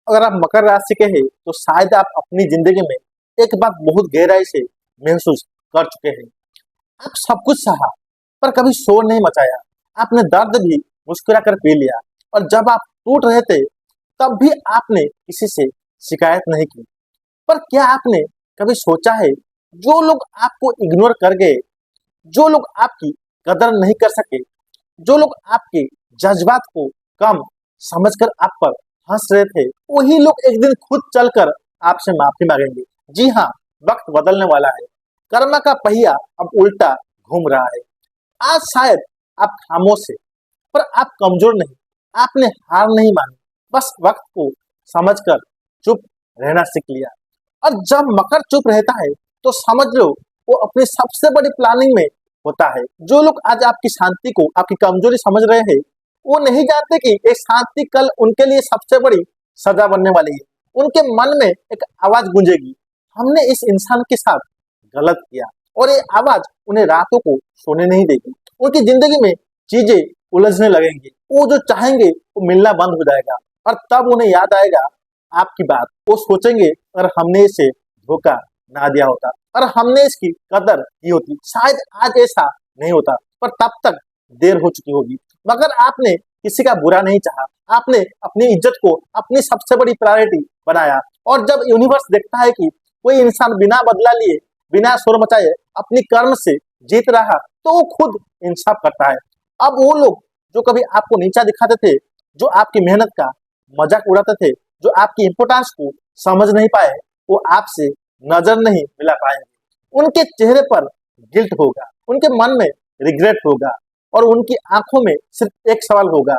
अगर आप मकर राशि के हैं तो शायद आप अपनी जिंदगी में एक बात बहुत गहराई से महसूस कर चुके हैं। आप सब कुछ सहा पर कभी शोर नहीं मचाया। आपने दर्द भी मुस्कुरा कर पी लिया और जब आप टूट रहे थे तब भी आपने किसी से शिकायत नहीं की। पर क्या आपने कभी सोचा है जो लोग आपको इग्नोर कर गए, जो लोग आपकी कदर नहीं कर सके, जो लोग आपके जज्बात को कम समझकर आप पर हंस रहे थे, वही लोग एक दिन खुद चलकर आपसे माफी मांगेंगे। जी हाँ, वक्त बदलने वाला है। कर्म का पहिया अब उल्टा घूम रहा है। आज शायद आप खामोश है पर आप कमजोर नहीं। आपने हार नहीं मानी, बस वक्त को समझकर चुप रहना सीख लिया। और जब मकर चुप रहता है तो समझ लो वो अपनी सबसे बड़ी प्लानिंग में होता है। जो लोग आज आपकी शांति को आपकी कमजोरी समझ रहे हैं वो नहीं जानते कि एक शांति कल उनके लिए सबसे बड़ी सजा बनने वाली है। उनके मन में एक आवाज गूंजेगी, हमने इस इंसान के साथ गलत किया, और ये आवाज उन्हें रातों को सोने नहीं देगी। उनकी जिंदगी में चीजें उलझने लगेंगी। वो जो चाहेंगे वो मिलना बंद हो जाएगा और तब उन्हें याद आएगा आपकी बात। वो सोचेंगे अगर हमने इसे धोखा ना दिया होता और हमने इसकी कदर की होती शायद आज ऐसा नहीं होता, पर तब तक देर हो चुकी होगी। मगर आपने किसी का बुरा नहीं चाहा। आपने अपनी इज्जत को अपनी सबसे बड़ी प्रायोरिटी बनाया। और जब यूनिवर्स देखता है कि कोई इंसान बिना बदला लिए, बिना शोर मचाए अपनी कर्म से जीत रहा तो वो खुद इंसाफ करता है। अब वो लोग जो कभी आपको नीचा दिखाते थे, जो आपकी मेहनत का मजाक उड़ाते थे, जो आपकी इंपोर्टेंस को समझ नहीं पाए, वो आपसे नजर नहीं मिला पाएंगे। उनके चेहरे पर गिल्ट होगा, उनके मन में रिग्रेट होगा और उनकी आंखों में सिर्फ एक सवाल होगा,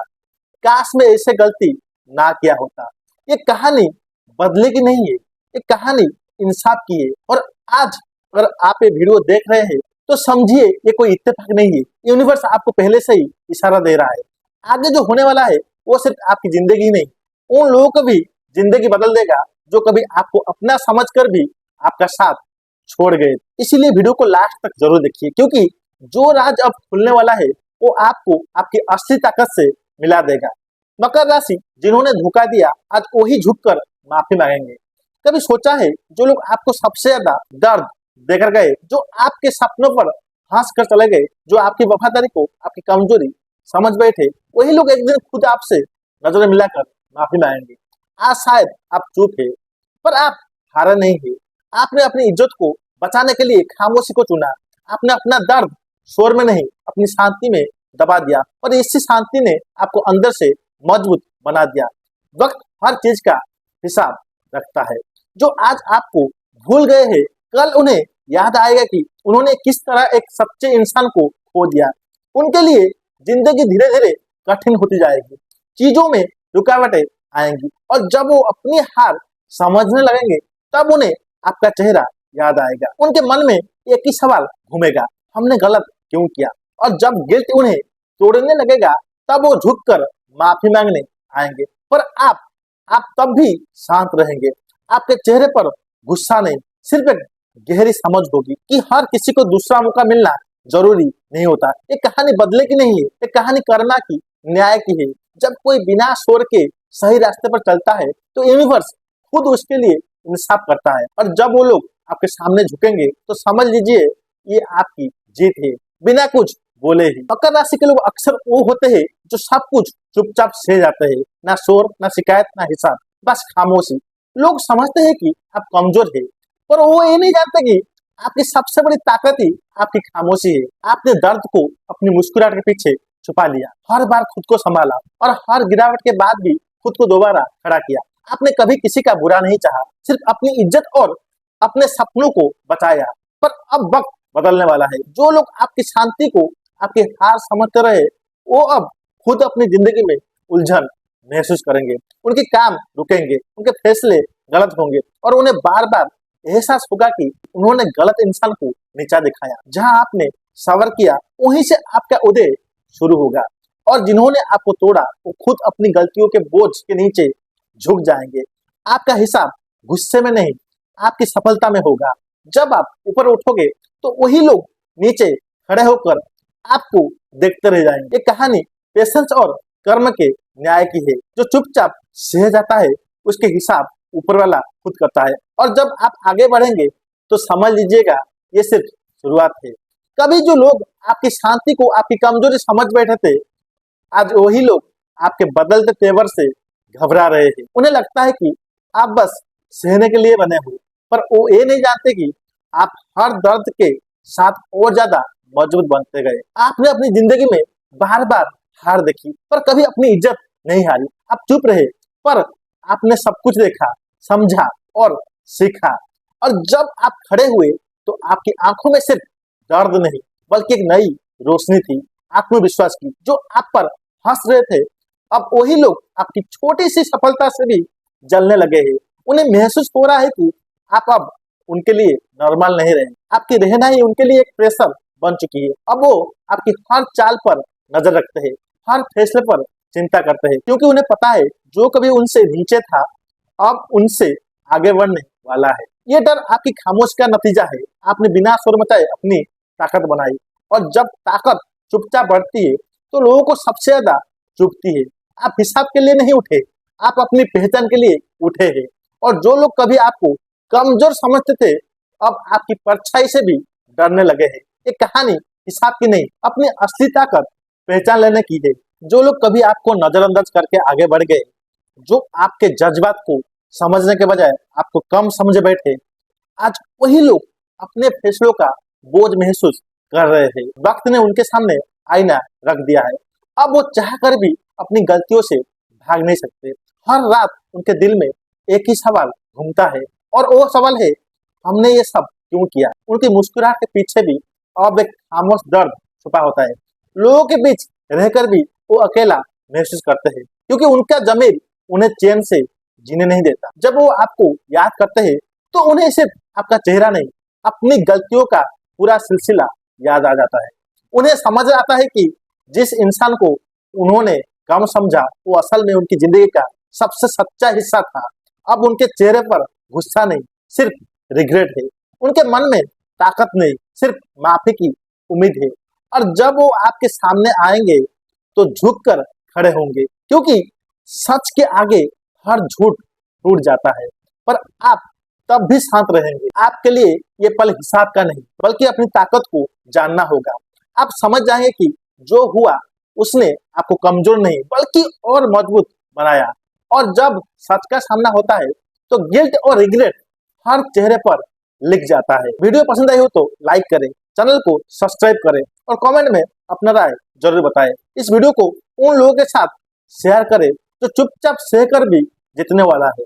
काश में ऐसे गलती ना किया होता। ये कहानी बदले की नहीं है, ये कहानी इंसाफ की है। और आज अगर आप ये वीडियो देख रहे हैं तो समझिए ये कोई इत्तेफाक नहीं है। यूनिवर्स आपको पहले से ही इशारा दे रहा है। आगे जो होने वाला है वो सिर्फ आपकी जिंदगी नहीं, उन लोगों को भी जिंदगी बदल देगा जो कभी आपको अपना समझकर भी आपका साथ छोड़ गए। इसीलिए वीडियो को लास्ट तक जरूर देखिए, क्योंकि जो राज अब खुलने वाला है वो आपको आपकी असली ताकत से मिला देगा। मकर राशि जिन्होंने धोखा दिया आज वही झुककर माफी मांगेंगे। कभी सोचा है जो लोग आपको सबसे ज्यादा दर्द देकर गए, जो आपके सपनों पर हंस कर चले गए, जो आपकी वफादारी को आपकी कमजोरी समझ बैठे, वही लोग एक दिन खुद आपसे नजरें मिलाकर माफी मांगेंगे। आज शायद आप चुप है पर आप हारे नहीं है। आपने अपनी इज्जत को बचाने के लिए खामोशी को चुना। आपने अपना दर्द शोर में नहीं अपनी शांति में दबा दिया और इसी शांति ने आपको अंदर से मजबूत बना दिया। वक्त हर चीज का हिसाब रखता है। जो आज आपको भूल गए हैं कल उन्हें याद आएगा कि उन्होंने किस तरह एक सच्चे इंसान को खो दिया। उनके लिए जिंदगी धीरे धीरे कठिन होती जाएगी, चीजों में रुकावटें आएंगी और जब वो अपनी हार समझने लगेंगे तब उन्हें आपका चेहरा याद आएगा। उनके मन में एक ही सवाल घूमेगा, हमने गलत क्यों किया। और जब गिल्ट उन्हें तोड़ने लगेगा तब वो झुककर माफी मांगने आएंगे। पर आप तब भी शांत रहेंगे। आपके चेहरे पर गुस्सा नहीं, सिर्फ एक गहरी समझ होगी कि हर किसी को दूसरा मौका मिलना जरूरी नहीं होता। ये कहानी बदले की नहीं है, ये कहानी कर्मा की, न्याय की है। जब कोई बिना शोर के सही रास्ते पर चलता है तो यूनिवर्स खुद उसके लिए इंसाफ करता है। और जब वो लोग आपके सामने झुकेंगे तो समझ लीजिए ये आपकी जीत है, बिना कुछ बोले ही। मकर राशि के लोग अक्सर वो होते हैं जो सब कुछ चुपचाप सह जाते हैं, ना शोर, ना शिकायत, ना हिसाब, बस खामोशी। लोग समझते हैं कि आप कमजोर है पर वो ये नहीं जानते कि आपकी सबसे बड़ी ताकत ही आपकी खामोशी है। आपने दर्द को अपनी मुस्कुराहट के पीछे छुपा लिया, हर बार खुद को संभाला और हर गिरावट के बाद भी खुद को दोबारा खड़ा किया। आपने कभी किसी का बुरा नहीं चाहा, सिर्फ अपनी इज्जत और अपने सपनों को बचाया। पर अब वक्त बदलने वाला है। जो लोग आपकी शांति को आपकी हार समझते रहे वो अब खुद अपनी जिंदगी में उलझन महसूस करेंगे। उनके काम रुकेंगे, उनके फैसले गलत होंगे और उन्हें बार बार एहसास होगा कि उन्होंने गलत इंसान को नीचा दिखाया। जहां आपने सबर किया वहीं से आपका उदय शुरू होगा। और जिन्होंने आपको तोड़ा वो खुद अपनी गलतियों के बोझ के नीचे झुक जाएंगे। आपका हिसाब गुस्से में नहीं आपकी सफलता में होगा। जब आप ऊपर उठोगे तो वही लोग नीचे खड़े होकर आपको देखते रह जाएंगे। ये कहानी पेशेंस और कर्म के न्याय की है। जो चुपचाप सह जाता है उसके हिसाब ऊपर वाला खुद करता है। और जब आप आगे बढ़ेंगे तो समझ लीजिएगा ये सिर्फ शुरुआत है। कभी जो लोग आपकी शांति को, आपकी कमजोरी समझ बैठे थे, आज वही लोग आपके बदलते तेवर से घबरा रहे हैं। उन्हें लगता है कि आप बस सहने के लिए बने हो, पर वो ये नहीं जानते कि आप हर दर्द के साथ और ज्यादा मजबूत बनते गए। आपने अपनी जिंदगी में बार बार हार देखी, पर कभी अपनी इज्जत नहीं हारी। आप चुप रहे, पर आपने सब कुछ देखा, समझा और सीखा। और जब आप खड़े हुए तो आपकी आंखों में सिर्फ दर्द नहीं, बल्कि एक नई रोशनी थी, आत्मविश्वास की। जो आप पर हंस रहे थे, अब वही लोग आपकी छोटी सी सफलता से भी जलने लगे हैं। उन्हें महसूस हो रहा है कि आप अब उनके लिए नॉर्मल नहीं रहे। आपकी रहनाई उनके लिए एक प्रेशर बन चुकी है। अब वो आपकी हर चाल पर नजर रखते हैं, हर फैसले पर चिंता करते हैं, क्योंकि उन्हें पता है जो कभी उनसे नीचे था अब उनसे आगे बढ़ने वाला है। ये डर आपकी खामोशी का नतीजा है। आपने बिना शोर मचाए अपनी ताकत बनाई, और जब ताकत चुपचाप बढ़ती है तो लोगों को सबसे ज्यादा चुभती है। आप हिसाब के लिए नहीं उठे, आप अपनी पहचान के लिए उठे हैं। और जो लोग कभी आपको कमजोर समझते थे, अब आपकी परछाई से भी डरने लगे हैं। ये कहानी हिसाब की नहीं, अपनी असली ताकत पहचान लेने की है। जो लोग कभी आपको नजरअंदाज करके आगे बढ़ गए, जो आपके जज्बात को समझने के बजाय आपको कम समझे बैठे, आज वही लोग अपने फैसलों का बोझ महसूस कर रहे हैं। वक्त ने उनके सामने आईना रख दिया है। अब वो चाहकर भी अपनी गलतियों से भाग नहीं सकते। हर रात उनके दिल में एक ही सवाल घूमता है, और वो सवाल है, हमने ये सब क्यों किया। उनकी मुस्कुराहट के पीछे भी अब एक खामोश दर्द छुपा होता है। लोगों के बीच रहकर भी वो अकेला महसूस करते हैं, क्योंकि उनका जमीर उन्हें चैन से जीने नहीं देता। जब वो आपको याद करते हैं तो उन्हें सिर्फ आपका चेहरा नहीं, अपनी गलतियों का पूरा सिलसिला याद आ जाता है। उन्हें समझ आता है कि जिस इंसान को उन्होंने कम समझा, वो असल में उनकी जिंदगी का सबसे सच्चा हिस्सा था। अब उनके चेहरे पर गुस्सा नहीं, सिर्फ रिग्रेट है। उनके मन में ताकत नहीं, सिर्फ माफी की उम्मीद है। और जब वो आपके सामने आएंगे तो झुक कर खड़े होंगे, क्योंकि सच के आगे हर झूठ टूट जाता है। पर आप तब भी शांत रहेंगे। आपके लिए ये पल हिसाब का नहीं, बल्कि अपनी ताकत को जानना होगा। आप समझ जाएंगे कि जो हुआ उसने आपको कमजोर नहीं, बल्कि और मजबूत बनाया। और जब सच का सामना होता है तो गिल्ट और रिग्रेट हर चेहरे पर लिख जाता है। वीडियो पसंद आई हो तो लाइक करें, चैनल को सब्सक्राइब करें और कमेंट में अपना राय जरूर बताएं। इस वीडियो को उन लोगों के साथ शेयर करें जो चुपचाप सहकर भी जीतने वाला है।